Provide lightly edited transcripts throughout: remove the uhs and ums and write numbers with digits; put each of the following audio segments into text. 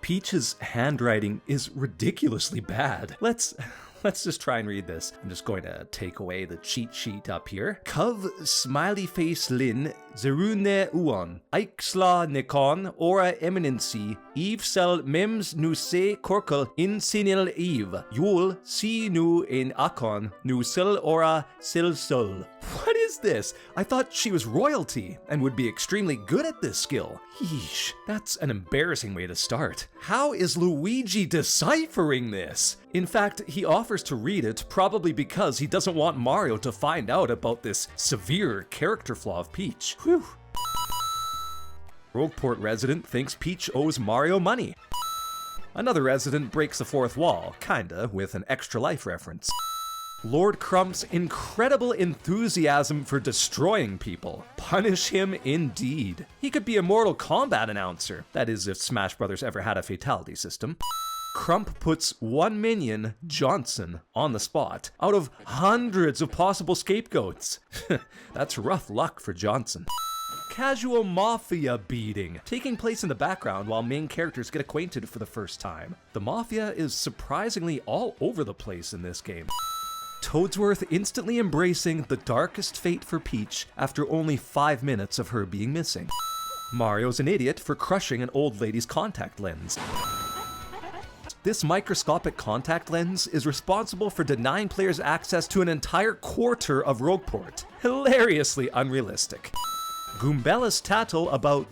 Peach's handwriting is ridiculously bad. Let's just try and read this. I'm just going to take away the cheat sheet up here. Cov smiley face lin zerune uon aixla nekon ora eminency eve sel mems nu se korkel in sinil eve yul si nu in akon nu sil ora sil sol. What is this? I thought she was royalty and would be extremely good at this skill. Yeesh, that's an embarrassing way to start. How is Luigi deciphering this? In fact, he offers to read it probably because he doesn't want Mario to find out about this severe character flaw of Peach. Whew. Rogueport resident thinks Peach owes Mario money. Another resident breaks the fourth wall, kinda, with an Extra Life reference. Lord Crump's incredible enthusiasm for destroying people. Punish him indeed. He could be a Mortal Kombat announcer. That is, if Smash Bros. Ever had a fatality system. Crump puts one minion, Johnson, on the spot, out of hundreds of possible scapegoats. That's rough luck for Johnson. Casual mafia beating, taking place in the background while main characters get acquainted for the first time. The mafia is surprisingly all over the place in this game. Toadsworth instantly embracing the darkest fate for Peach after only 5 minutes of her being missing. Mario's an idiot for crushing an old lady's contact lens. This microscopic contact lens is responsible for denying players access to an entire quarter of Rogueport. Hilariously unrealistic. Goombella's tattle about,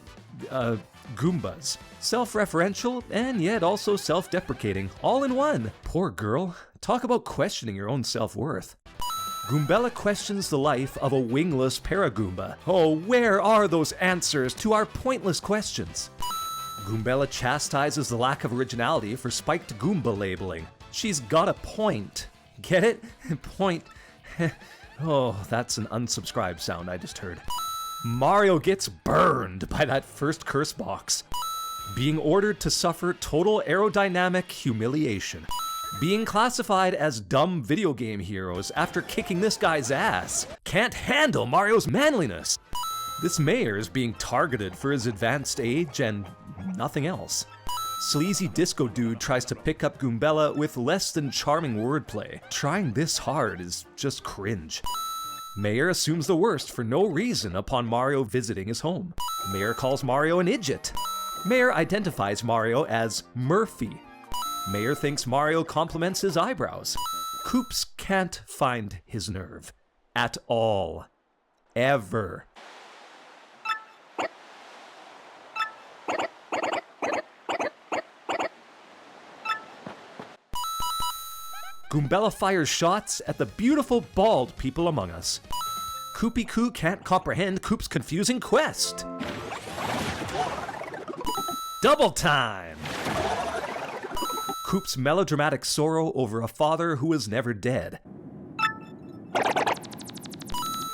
Goombas. Self-referential and yet also self-deprecating, all in one. Poor girl. Talk about questioning your own self-worth. Goombella questions the life of a wingless Paragoomba. Oh, where are those answers to our pointless questions? Goombella chastises the lack of originality for spiked Goomba labeling. She's got a point. Get it? Point. Oh, that's an unsubscribe sound I just heard. Mario gets burned by that first curse box. Being ordered to suffer total aerodynamic humiliation. Being classified as dumb video game heroes after kicking this guy's ass. Can't handle Mario's manliness. This mayor is being targeted for his advanced age and nothing else. Sleazy disco dude tries to pick up Goombella with less than charming wordplay. Trying this hard is just cringe. Mayor assumes the worst for no reason upon Mario visiting his home. Mayor calls Mario an idiot. Mayor identifies Mario as Murphy. Mayor thinks Mario compliments his eyebrows. Koops can't find his nerve. At all. Ever. Goombella fires shots at the beautiful bald people among us. Koopy Koo can't comprehend Koop's confusing quest. Double time! Koop's melodramatic sorrow over a father who was never dead.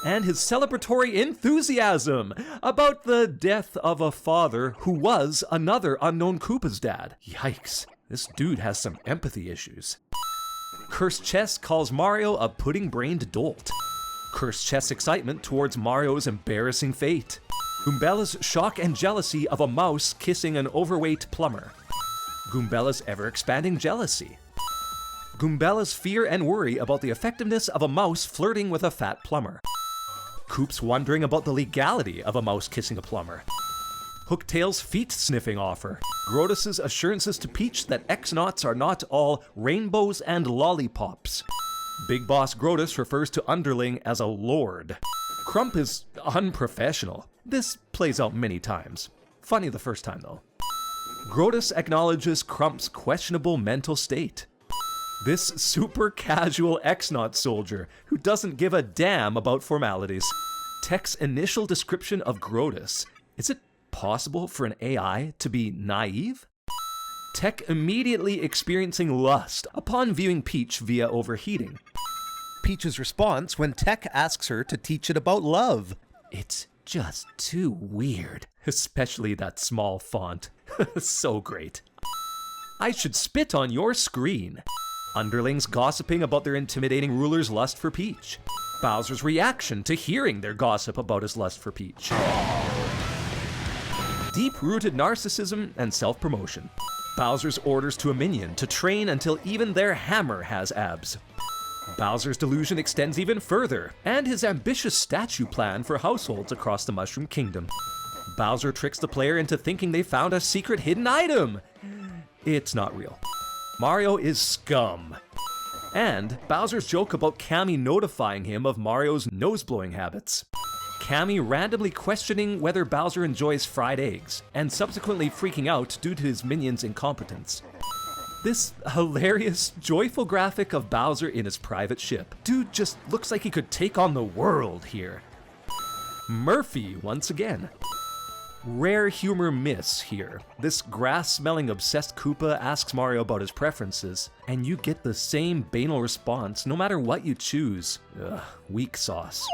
And his celebratory enthusiasm about the death of a father who was another unknown Koopa's dad. Yikes, this dude has some empathy issues. Cursed Chess calls Mario a pudding-brained dolt. Cursed Chess excitement towards Mario's embarrassing fate. Goombella's shock and jealousy of a mouse kissing an overweight plumber. Goombella's ever-expanding jealousy. Goombella's fear and worry about the effectiveness of a mouse flirting with a fat plumber. Koop's wondering about the legality of a mouse kissing a plumber. Hooktail's feet-sniffing offer. Grodus's assurances to Peach that X-Nauts are not all rainbows and lollipops. Big Boss Grodus refers to Underling as a lord. Crump is unprofessional. This plays out many times. Funny the first time, though. Grodus acknowledges Crump's questionable mental state. This super casual X-Naut soldier who doesn't give a damn about formalities. Tech's initial description of Grodus. Is it possible for an AI to be naive? Tech immediately experiencing lust upon viewing Peach via overheating. Peach's response when Tech asks her to teach it about love. It's just too weird. Especially that small font. So great. I should spit on your screen. Underlings gossiping about their intimidating ruler's lust for Peach. Bowser's reaction to hearing their gossip about his lust for Peach. Deep-rooted narcissism and self-promotion. Bowser's orders to a minion to train until even their hammer has abs. Bowser's delusion extends even further, and his ambitious statue plan for households across the Mushroom Kingdom. Bowser tricks the player into thinking they found a secret hidden item. It's not real. Mario is scum. And Bowser's joke about Cammy notifying him of Mario's nose-blowing habits. Cammy randomly questioning whether Bowser enjoys fried eggs, and subsequently freaking out due to his minion's incompetence. This hilarious, joyful graphic of Bowser in his private ship. Dude just looks like he could take on the world here. Murphy once again. Rare humor miss here. This grass-smelling obsessed Koopa asks Mario about his preferences, and you get the same banal response no matter what you choose. Ugh, weak sauce.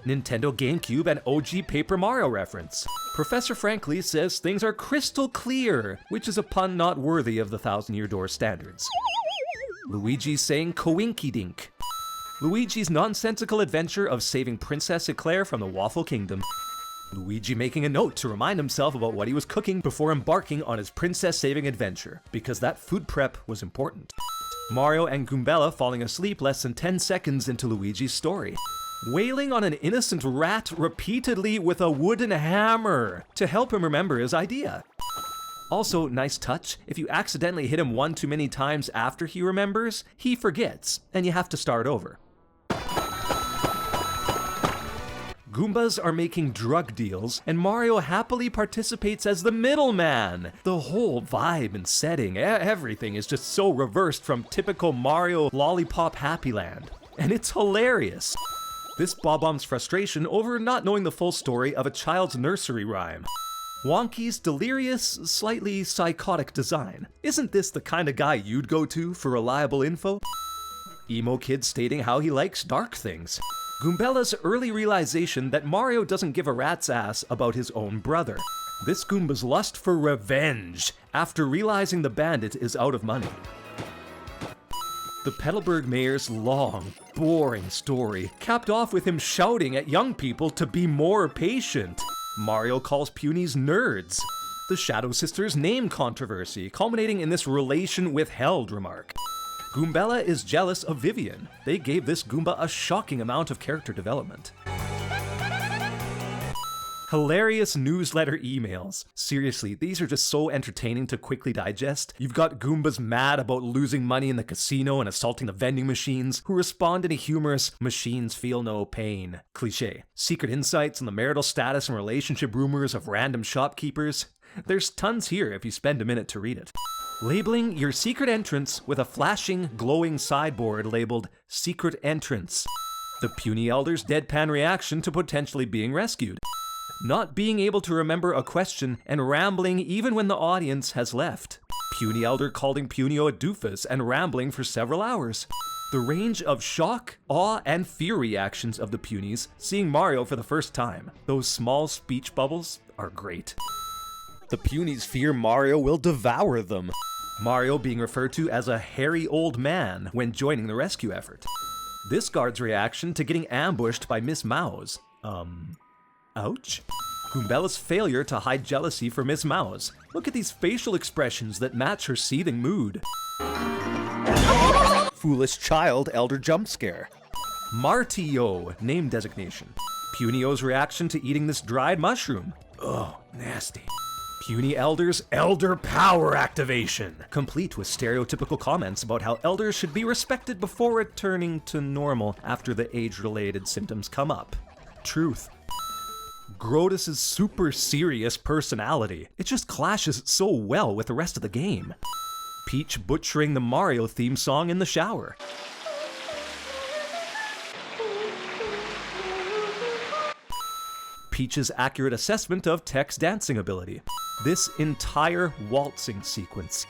Nintendo GameCube and OG Paper Mario reference. Professor Frankly says things are crystal clear, which is a pun not worthy of the Thousand Year Door standards. Luigi saying coinky dink. Luigi's nonsensical adventure of saving Princess Eclair from the Waffle Kingdom. Luigi making a note to remind himself about what he was cooking before embarking on his princess-saving adventure, because that food prep was important. Mario and Goombella falling asleep less than 10 seconds into Luigi's story. Wailing on an innocent rat repeatedly with a wooden hammer to help him remember his idea. Also, nice touch, if you accidentally hit him one too many times after he remembers, he forgets, and you have to start over. Goombas are making drug deals, and Mario happily participates as the middleman. The whole vibe and setting, everything is just so reversed from typical Mario Lollipop Happy Land. And it's hilarious. This Bob-omb's frustration over not knowing the full story of a child's nursery rhyme. Wonky's delirious, slightly psychotic design. Isn't this the kind of guy you'd go to for reliable info? Emo kid stating how he likes dark things. Goombella's early realization that Mario doesn't give a rat's ass about his own brother. This Goomba's lust for revenge after realizing the bandit is out of money. The Petalburg mayor's long, boring story capped off with him shouting at young people to be more patient. Mario calls Punies nerds. The Shadow Sisters' name controversy, culminating in this relation withheld remark. Goombella is jealous of Vivian. They gave this Goomba a shocking amount of character development. Hilarious newsletter emails. Seriously, these are just so entertaining to quickly digest. You've got Goombas mad about losing money in the casino and assaulting the vending machines, who respond in a humorous, machines feel no pain cliché. Secret insights on the marital status and relationship rumors of random shopkeepers. There's tons here if you spend a minute to read it. Labeling your secret entrance with a flashing, glowing sideboard labeled Secret Entrance. The puny elder's deadpan reaction to potentially being rescued. Not being able to remember a question and rambling even when the audience has left. Puny elder calling Punio a doofus and rambling for several hours. The range of shock, awe, and fear reactions of the punies seeing Mario for the first time. Those small speech bubbles are great. The punies fear Mario will devour them. Mario being referred to as a hairy old man when joining the rescue effort. This guard's reaction to getting ambushed by Miss Mouse. Ouch? Goombella's failure to hide jealousy for Miss Mouse. Look at these facial expressions that match her seething mood. Foolish child elder jump scare. Martio name designation. Punio's reaction to eating this dried mushroom. Ugh, nasty. Puny Elder's Elder Power Activation, complete with stereotypical comments about how elders should be respected before returning to normal after the age-related symptoms come up. Truth. Grodus's super serious personality. It just clashes so well with the rest of the game. Peach butchering the Mario theme song in the shower. Peach's accurate assessment of Tech's dancing ability. This entire waltzing sequence.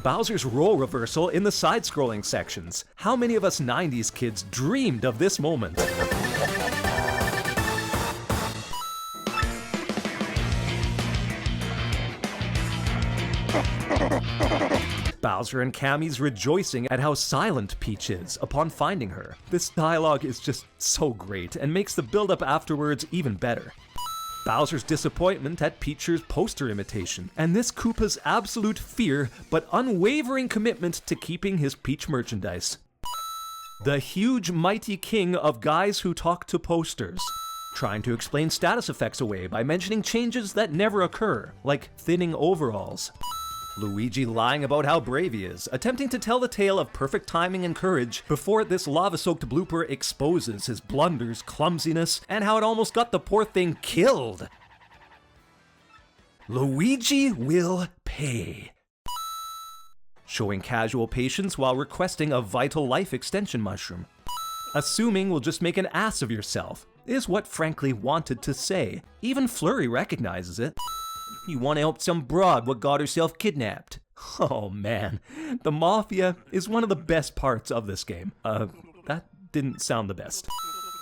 Bowser's role reversal in the side-scrolling sections. How many of us 90s kids dreamed of this moment? Bowser and Cammy's rejoicing at how silent Peach is upon finding her. This dialogue is just so great and makes the build-up afterwards even better. Bowser's disappointment at Peach's poster imitation, and this Koopa's absolute fear but unwavering commitment to keeping his Peach merchandise. The huge mighty king of guys who talk to posters, trying to explain status effects away by mentioning changes that never occur, like thinning overalls. Luigi lying about how brave he is, attempting to tell the tale of perfect timing and courage before this lava-soaked blooper exposes his blunders, clumsiness, and how it almost got the poor thing killed. Luigi will pay. Showing casual patience while requesting a vital life extension mushroom. Assuming we'll just make an ass of yourself, is what Frankly wanted to say. Even Flurry recognizes it. You want to help some broad what got herself kidnapped. Oh man, the Mafia is one of the best parts of this game. That didn't sound the best.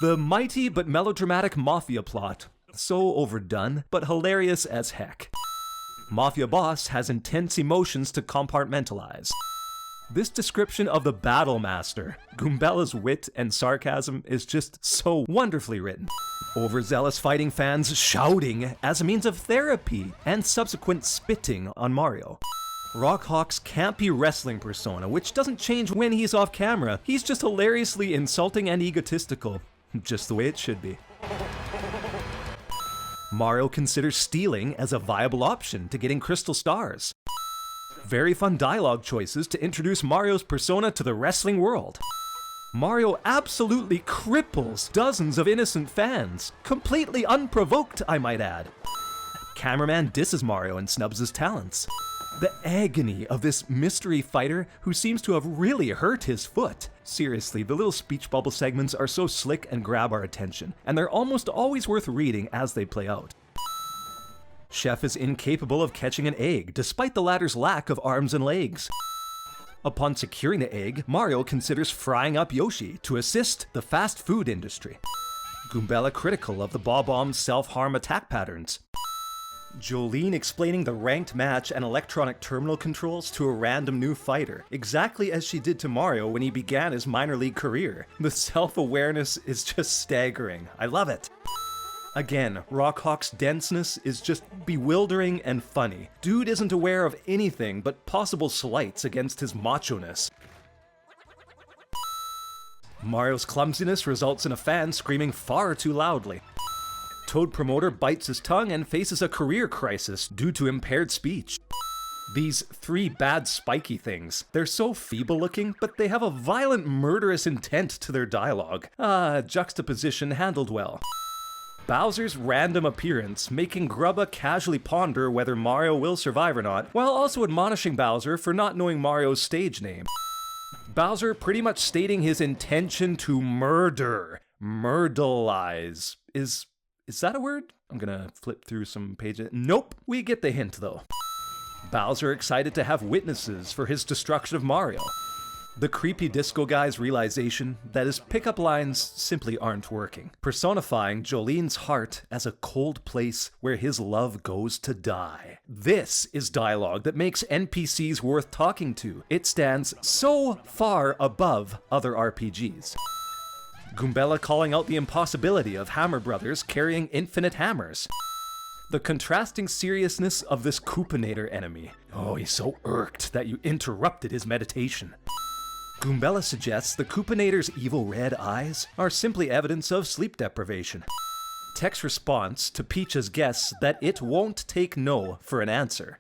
The mighty but melodramatic Mafia plot. So overdone, but hilarious as heck. Mafia boss has intense emotions to compartmentalize. This description of the Battle Master, Goombella's wit and sarcasm, is just so wonderfully written. Overzealous fighting fans shouting as a means of therapy, and subsequent spitting on Mario. Rockhawk's campy wrestling persona, which doesn't change when he's off camera. He's just hilariously insulting and egotistical, just the way it should be. Mario considers stealing as a viable option to getting crystal stars. Very fun dialogue choices to introduce Mario's persona to the wrestling world. Mario absolutely cripples dozens of innocent fans, completely unprovoked, I might add. Cameraman disses Mario and snubs his talents. The agony of this mystery fighter who seems to have really hurt his foot. Seriously, the little speech bubble segments are so slick and grab our attention, and they're almost always worth reading as they play out. Chef is incapable of catching an egg, despite the latter's lack of arms and legs. Upon securing the egg, Mario considers frying up Yoshi to assist the fast food industry. Goombella critical of the Bob-Omb's self-harm attack patterns. Jolene explaining the ranked match and electronic terminal controls to a random new fighter, exactly as she did to Mario when he began his minor league career. The self-awareness is just staggering. I love it. Again, Rockhawk's denseness is just bewildering and funny. Dude isn't aware of anything but possible slights against his macho-ness. Mario's clumsiness results in a fan screaming far too loudly. Toad promoter bites his tongue and faces a career crisis due to impaired speech. These three bad spiky things. They're so feeble looking, but they have a violent murderous intent to their dialogue. Juxtaposition handled well. Bowser's random appearance, making Grubba casually ponder whether Mario will survive or not, while also admonishing Bowser for not knowing Mario's stage name. Bowser pretty much stating his intention to murder. Murdleize. Is that a word? I'm gonna flip through some pages. Nope, we get the hint though. Bowser excited to have witnesses for his destruction of Mario. The creepy disco guy's realization that his pickup lines simply aren't working, personifying Jolene's heart as a cold place where his love goes to die. This is dialogue that makes NPCs worth talking to. It stands so far above other RPGs. Goombella calling out the impossibility of Hammer Brothers carrying infinite hammers. The contrasting seriousness of this Koopinator enemy. Oh, he's so irked that you interrupted his meditation. Goombella suggests the Koopinator's evil red eyes are simply evidence of sleep deprivation. Tech's response to Peach's guess that it won't take no for an answer.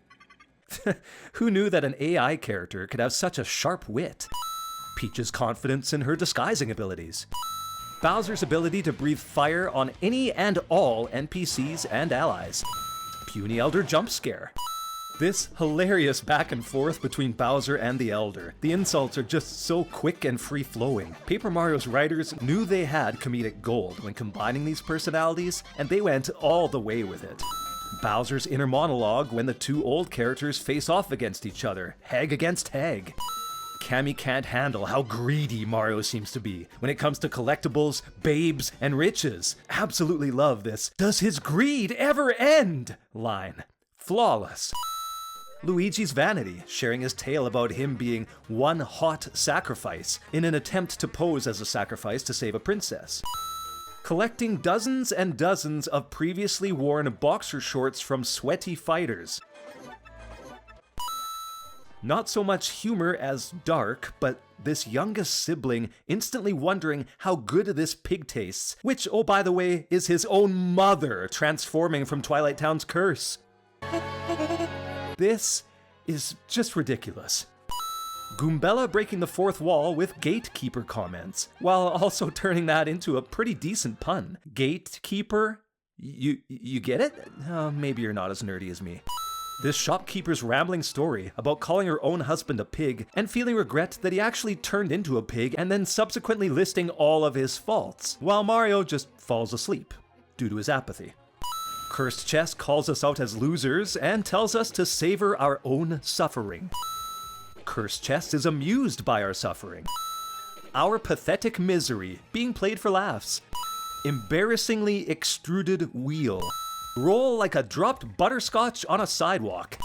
Who knew that an AI character could have such a sharp wit? Peach's confidence in her disguising abilities. Bowser's ability to breathe fire on any and all NPCs and allies. Puny Elder jump scare. This hilarious back and forth between Bowser and the Elder. The insults are just so quick and free-flowing. Paper Mario's writers knew they had comedic gold when combining these personalities, and they went all the way with it. Bowser's inner monologue when the two old characters face off against each other, hag against hag. Cammy can't handle how greedy Mario seems to be when it comes to collectibles, babes, and riches. Absolutely love this "does his greed ever end?" line. Flawless. Luigi's vanity, sharing his tale about him being one hot sacrifice in an attempt to pose as a sacrifice to save a princess. collecting dozens and dozens of previously worn boxer shorts from sweaty fighters. Not so much humor as dark, but this youngest sibling instantly wondering how good this pig tastes, which, oh by the way, is his own mother transforming from Twilight Town's curse. This is just ridiculous. Goombella breaking the fourth wall with gatekeeper comments, while also turning that into a pretty decent pun. Gatekeeper? You get it? Maybe you're not as nerdy as me. This shopkeeper's rambling story about calling her own husband a pig and feeling regret that he actually turned into a pig and then subsequently listing all of his faults, while Mario just falls asleep due to his apathy. Cursed Chess calls us out as losers and tells us to savor our own suffering. Cursed Chess is amused by our suffering. Our pathetic misery being played for laughs. Embarrassingly extruded wheel. Roll like a dropped butterscotch on a sidewalk.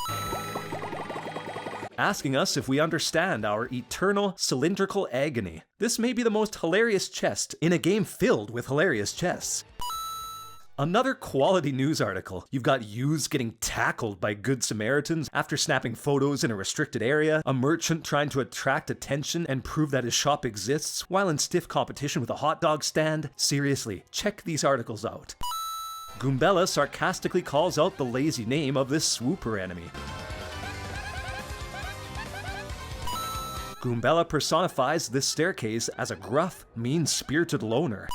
Asking us if we understand our eternal cylindrical agony. This may be the most hilarious chest in a game filled with hilarious chests. Another quality news article. You've got youths getting tackled by good Samaritans after snapping photos in a restricted area, a merchant trying to attract attention and prove that his shop exists while in stiff competition with a hot dog stand. Seriously, check these articles out. Goombella sarcastically calls out the lazy name of this swooper enemy. Goombella personifies this staircase as a gruff, mean-spirited loner.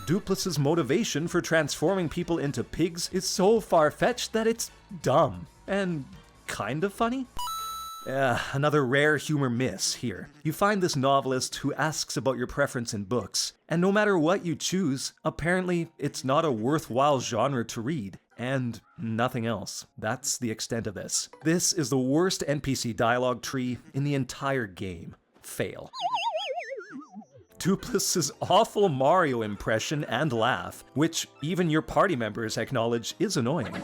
Dupless's motivation for transforming people into pigs is so far-fetched that it's dumb. And kind of funny? Another rare humor miss here. You find this novelist who asks about your preference in books, and no matter what you choose, apparently it's not a worthwhile genre to read, and nothing else. That's the extent of this. This is the worst NPC dialogue tree in the entire game. Fail. Dupless's awful Mario impression and laugh, which even your party members acknowledge is annoying.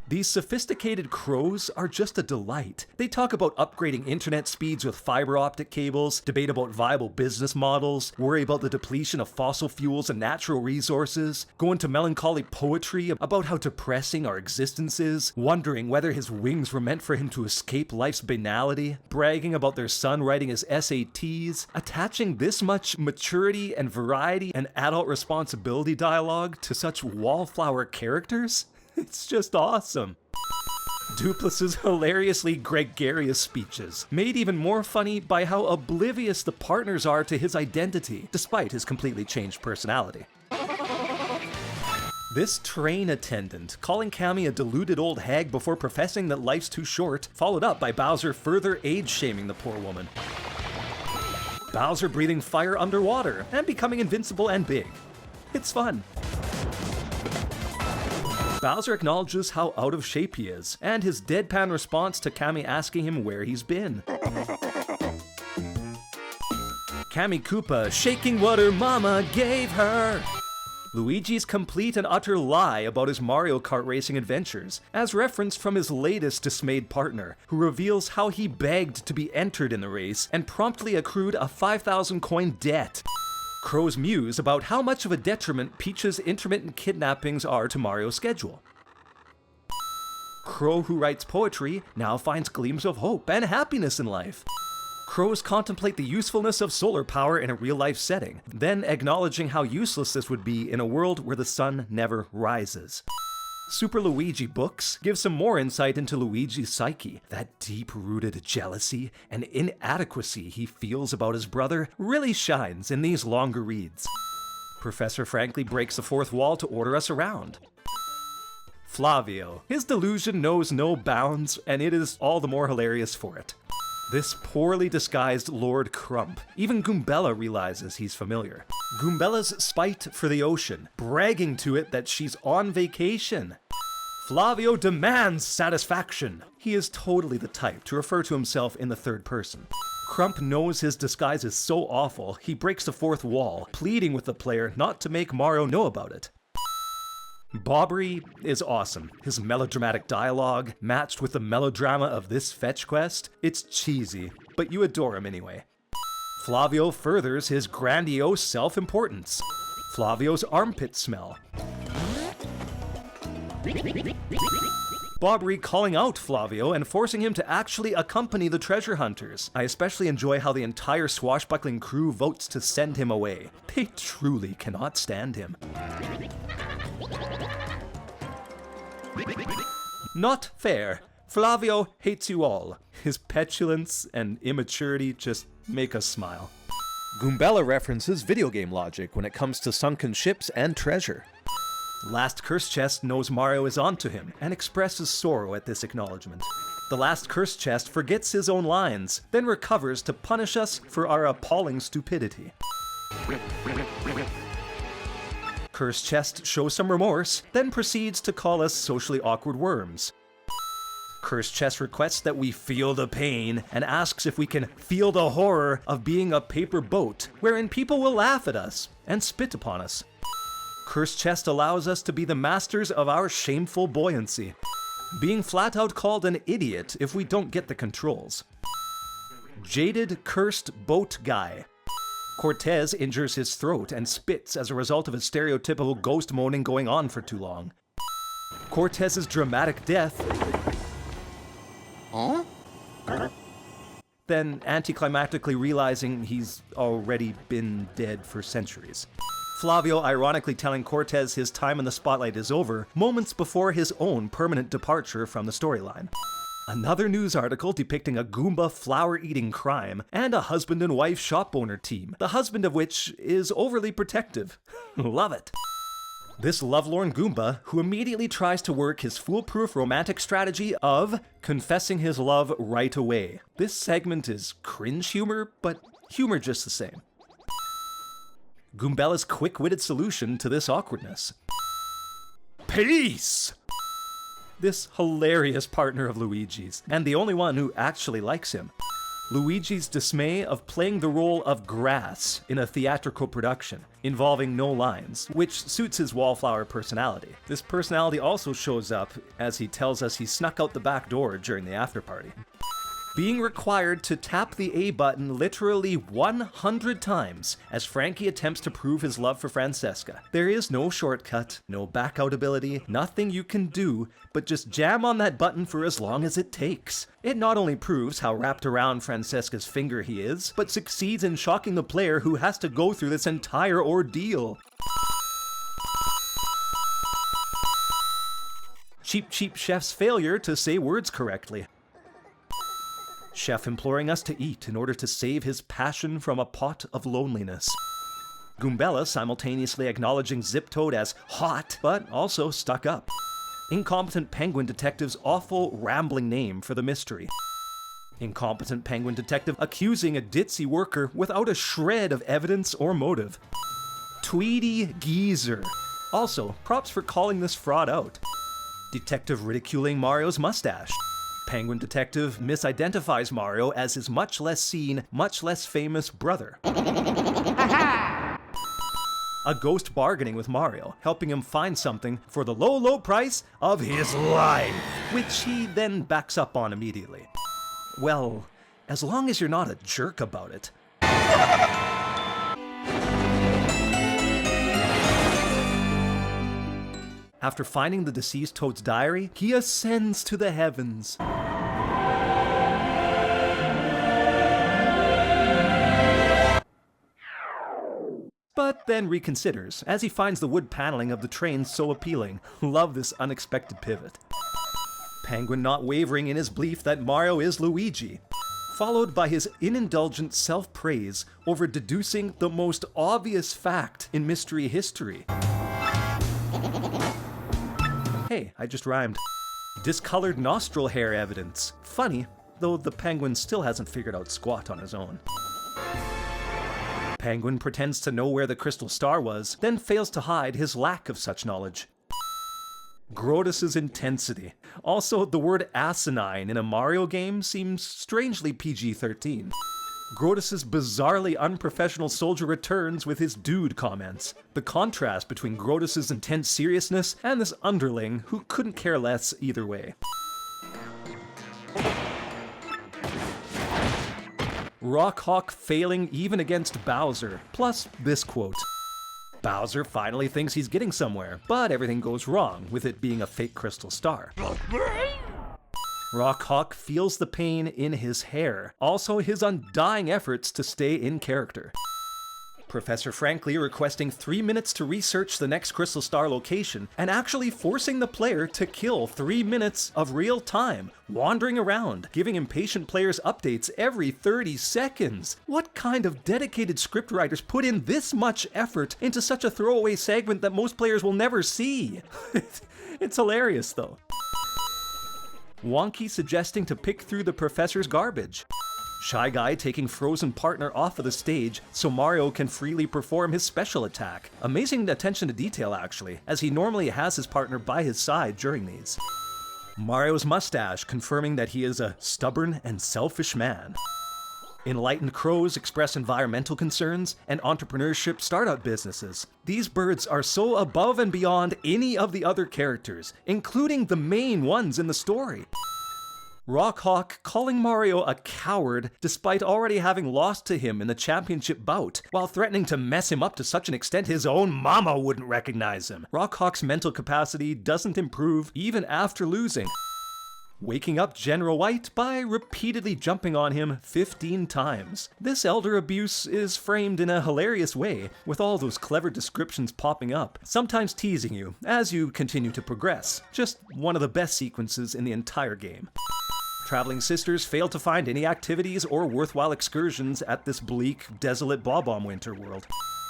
These sophisticated crows are just a delight. They talk about upgrading internet speeds with fiber optic cables, debate about viable business models, worry about the depletion of fossil fuels and natural resources, go into melancholy poetry about how depressing our existence is, wondering whether his wings were meant for him to escape life's banality, bragging about their son writing his SATs, attaching this much maturity and variety and adult responsibility dialogue to such wallflower characters? It's just awesome. Dupless's hilariously gregarious speeches, made even more funny by how oblivious the partners are to his identity, despite his completely changed personality. This train attendant calling Cammy a deluded old hag before professing that life's too short, followed up by Bowser further age-shaming the poor woman. Bowser breathing fire underwater and becoming invincible and big. It's fun. Bowser acknowledges how out of shape he is, and his deadpan response to Cammy asking him where he's been. Cammy Koopa shaking what her mama gave her. Luigi's complete and utter lie about his Mario Kart racing adventures, as referenced from his latest dismayed partner, who reveals how he begged to be entered in the race and promptly accrued a 5,000 coin debt. Crow's muse about how much of a detriment Peach's intermittent kidnappings are to Mario's schedule. Crow, who writes poetry, now finds gleams of hope and happiness in life. Crows contemplate the usefulness of solar power in a real-life setting, then acknowledging how useless this would be in a world where the sun never rises. Super Luigi books give some more insight into Luigi's psyche. That deep-rooted jealousy and inadequacy he feels about his brother really shines in these longer reads. Professor frankly breaks the fourth wall to order us around. Flavio. His delusion knows no bounds, and it is all the more hilarious for it. This poorly disguised Lord Crump. Even Goombella realizes he's familiar. Goombella's spite for the ocean, bragging to it that she's on vacation. Flavio demands satisfaction. He is totally the type to refer to himself in the third person. Crump knows his disguise is so awful, he breaks the fourth wall, pleading with the player not to make Mario know about it. Bobbery is awesome. His melodramatic dialogue, matched with the melodrama of this fetch quest, it's cheesy, but you adore him anyway. Flavio furthers his grandiose self-importance. Flavio's armpit smell. Bobbery calling out Flavio and forcing him to actually accompany the treasure hunters. I especially enjoy how the entire swashbuckling crew votes to send him away. They truly cannot stand him. Not fair. Flavio hates you all. His petulance and immaturity just make us smile. Goombella references video game logic when it comes to sunken ships and treasure. Last Curse Chest knows Mario is onto him and expresses sorrow at this acknowledgement. The Last Curse Chest forgets his own lines, then recovers to punish us for our appalling stupidity. Curse Chest shows some remorse, then proceeds to call us socially awkward worms. Curse Chest requests that we feel the pain and asks if we can feel the horror of being a paper boat, wherein people will laugh at us and spit upon us. Curse Chest allows us to be the masters of our shameful buoyancy, being flat out called an idiot if we don't get the controls. Jaded Cursed Boat Guy. Cortez injures his throat and spits as a result of his stereotypical ghost moaning going on for too long. Cortez's dramatic death, then anticlimactically realizing he's already been dead for centuries. Flavio ironically telling Cortez his time in the spotlight is over, moments before his own permanent departure from the storyline. Another news article depicting a Goomba flower-eating crime, and a husband and wife shop owner team, the husband of which is overly protective. Love it. This lovelorn Goomba, who immediately tries to work his foolproof romantic strategy of confessing his love right away. This segment is cringe humor, but humor just the same. Goombella's quick-witted solution to this awkwardness. Peace! This hilarious partner of Luigi's, and the only one who actually likes him. Luigi's dismay of playing the role of grass in a theatrical production, involving no lines, which suits his wallflower personality. This personality also shows up as he tells us he snuck out the back door during the afterparty. Being required to tap the A button literally 100 times as Frankie attempts to prove his love for Francesca. There is no shortcut, no back out ability, nothing you can do but just jam on that button for as long as it takes. It not only proves how wrapped around Francesca's finger he is, but succeeds in shocking the player who has to go through this entire ordeal. Cheap Chef's failure to say words correctly. Chef imploring us to eat in order to save his passion from a pot of loneliness. Goombella simultaneously acknowledging Ziptoad as hot, but also stuck up. Incompetent Penguin Detective's awful, rambling name for the mystery. Incompetent Penguin Detective accusing a ditzy worker without a shred of evidence or motive. Tweedy Geezer. Also, props for calling this fraud out. Detective ridiculing Mario's mustache. Penguin Detective misidentifies Mario as his much less seen, much less famous brother. A ghost bargaining with Mario, helping him find something for the low price of his life, which he then backs up on immediately. Well, as long as you're not a jerk about it. After finding the deceased Toad's diary, he ascends to the heavens. But then reconsiders, as he finds the wood paneling of the train so appealing. Love this unexpected pivot. Penguin not wavering in his belief that Mario is Luigi, followed by his inindulgent self-praise over deducing the most obvious fact in mystery history. Hey, I just rhymed. Discolored nostril hair evidence. Funny, though the Penguin still hasn't figured out squat on his own. Penguin pretends to know where the crystal star was, then fails to hide his lack of such knowledge. Grotus's intensity. Also, the word asinine in a Mario game seems strangely PG-13. Grotus's bizarrely unprofessional soldier returns with his dude comments. The contrast between Grotus's intense seriousness and this underling who couldn't care less either way. Rockhawk failing even against Bowser, plus this quote. Bowser finally thinks he's getting somewhere, but everything goes wrong, with it being a fake crystal star. Rockhawk feels the pain in his hair, also his undying efforts to stay in character. Professor Frankly requesting 3 minutes to research the next crystal star location, and actually forcing the player to kill 3 minutes of real time, wandering around, giving impatient players updates every 30 seconds. What kind of dedicated scriptwriters put in this much effort into such a throwaway segment that most players will never see? It's hilarious though. Wonky suggesting to pick through the professor's garbage. Shy Guy taking Frozen partner off of the stage so Mario can freely perform his special attack. Amazing attention to detail actually, as he normally has his partner by his side during these. Mario's mustache confirming that he is a stubborn and selfish man. Enlightened crows express environmental concerns and entrepreneurship startup businesses. These birds are so above and beyond any of the other characters, including the main ones in the story. Rockhawk calling Mario a coward despite already having lost to him in the championship bout, while threatening to mess him up to such an extent his own mama wouldn't recognize him. Rockhawk's mental capacity doesn't improve even after losing. Waking up General White by repeatedly jumping on him 15 times. This elder abuse is framed in a hilarious way, with all those clever descriptions popping up, sometimes teasing you as you continue to progress. Just one of the best sequences in the entire game. Traveling sisters fail to find any activities or worthwhile excursions at this bleak, desolate Bob-omb winter world.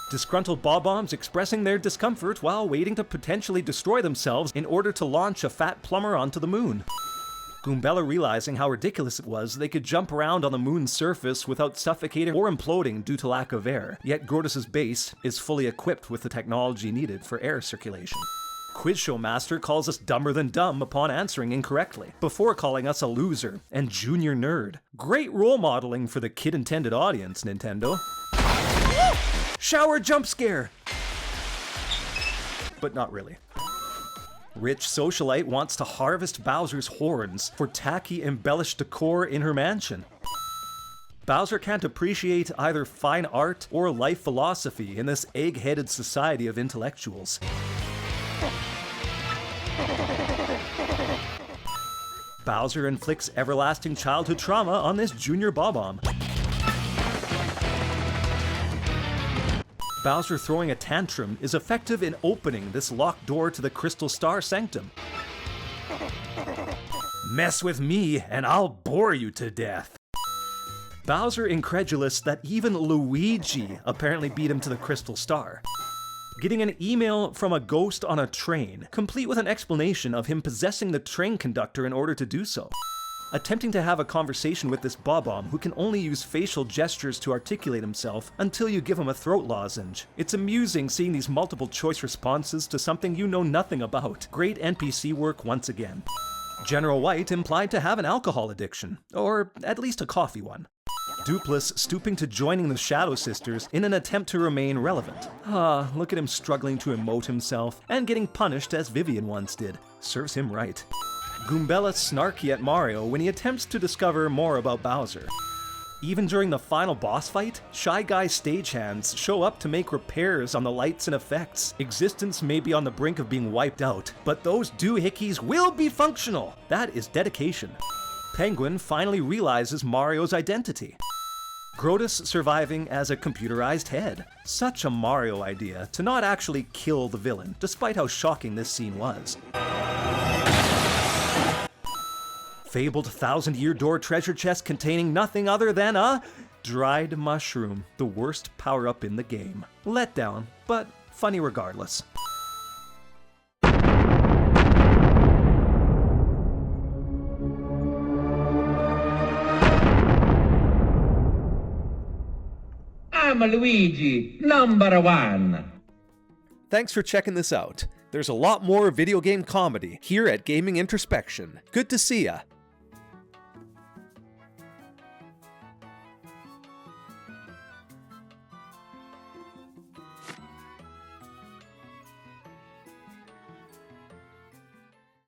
Disgruntled Bob-ombs expressing their discomfort while waiting to potentially destroy themselves in order to launch a fat plumber onto the moon. Goombella realizing how ridiculous it was they could jump around on the moon's surface without suffocating or imploding due to lack of air, yet Grodus' base is fully equipped with the technology needed for air circulation. Quiz Show Master calls us dumber than dumb upon answering incorrectly, before calling us a loser and junior nerd. Great role modeling for the kid-intended audience, Nintendo. Shower jump scare! But not really. Rich socialite wants to harvest Bowser's horns for tacky embellished decor in her mansion. Bowser can't appreciate either fine art or life philosophy in this egg-headed society of intellectuals. Bowser inflicts everlasting childhood trauma on this junior Bob-omb. Bowser throwing a tantrum is effective in opening this locked door to the Crystal Star Sanctum. Mess with me and I'll bore you to death. Bowser incredulous that even Luigi apparently beat him to the Crystal Star. Getting an email from a ghost on a train, complete with an explanation of him possessing the train conductor in order to do so. Attempting to have a conversation with this Bob-omb who can only use facial gestures to articulate himself until you give him a throat lozenge. It's amusing seeing these multiple choice responses to something you know nothing about. Great NPC work once again. General White implied to have an alcohol addiction, or at least a coffee one. Dupless stooping to joining the Shadow Sisters in an attempt to remain relevant. Look at him struggling to emote himself and getting punished as Vivian once did. Serves him right. Goombella snarky at Mario when he attempts to discover more about Bowser. Even during the final boss fight, Shy Guy's stagehands show up to make repairs on the lights and effects. Existence may be on the brink of being wiped out, but those doohickeys will be functional. That is dedication. Penguin finally realizes Mario's identity. Grodus surviving as a computerized head. Such a Mario idea to not actually kill the villain, despite how shocking this scene was. Fabled 1,000-year door treasure chest containing nothing other than a dried mushroom, the worst power-up in the game. Let down, but funny regardless. I'm Luigi, #1. Thanks for checking this out. There's a lot more video game comedy here at Gaming Introspection. Good to see ya.